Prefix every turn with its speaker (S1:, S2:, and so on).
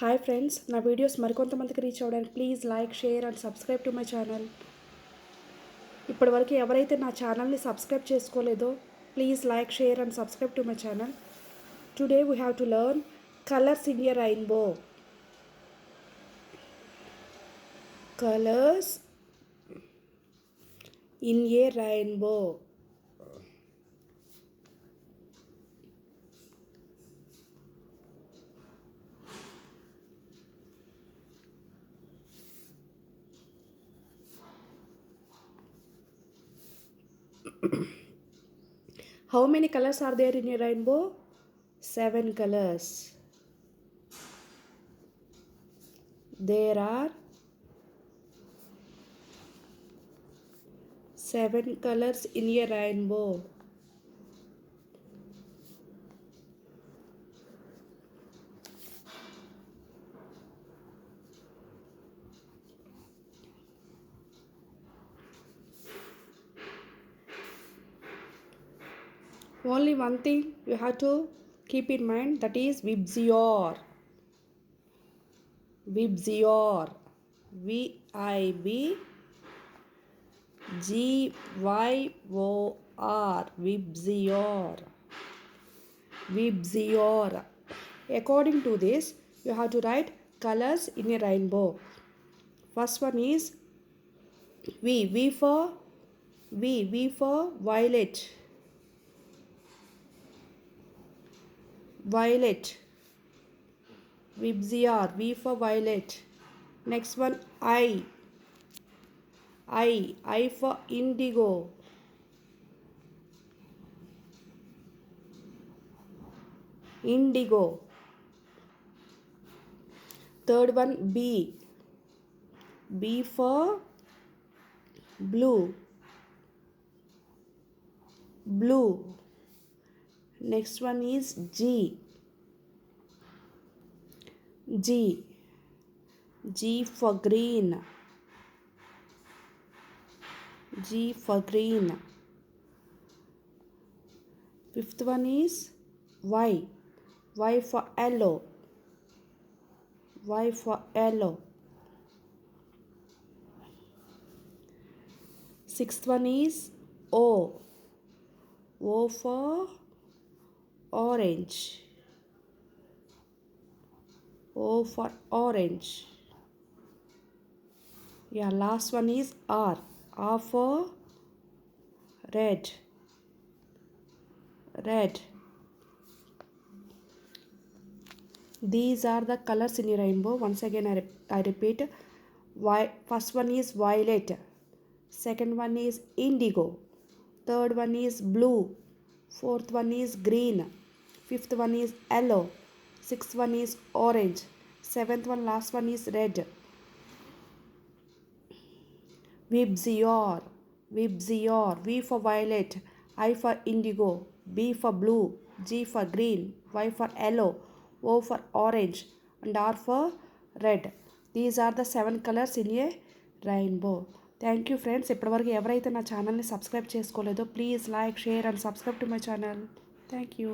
S1: Hi friends, నా videos మరికొంతమందికి reach అవ్వడానికి please like, share and subscribe to my channel. ఇప్పటివరకు ఎవరైతే నా ఛానల్ని సబ్స్క్రైబ్ చేసుకోలేదో please like, share and subscribe to my channel. Today we have to learn colours in a rainbow. Colours in a rainbow. How many colors are there in a rainbow? 7 colors. There are 7 colors in a rainbow. Only one thing you have to keep in mind, that is Vibgyor. Vibgyor. Vibgyor. Vibgyor. Vibgyor. According to this, you have to write colors in a rainbow. First one is V. V for violet. Violet. Vibgyor. V for violet. Next one I for indigo. Indigo. Third one B for blue. Blue. Next one is G for green. G for green. Fifth one is Y for yellow. Y for yellow. Sixth one is O for orange. O for orange. Yeah, last one is R for red. These are the colors in a rainbow. Once again I repeat. First one is violet. Second one is indigo. Third one is blue. Fourth one is green. Fifth one is yellow. Sixth one is orange. Seventh one, last one is red. Vibgyor. V for violet. I for indigo. B for blue. G for green. Y for yellow. O for orange. And R for red. These are the 7 colors in a rainbow. Thank you friends. ఇప్పటివరకు ఎవరైతే నా ఛానల్ని subscribe చేసుకోలేదో please like, share and subscribe to my channel. Thank you.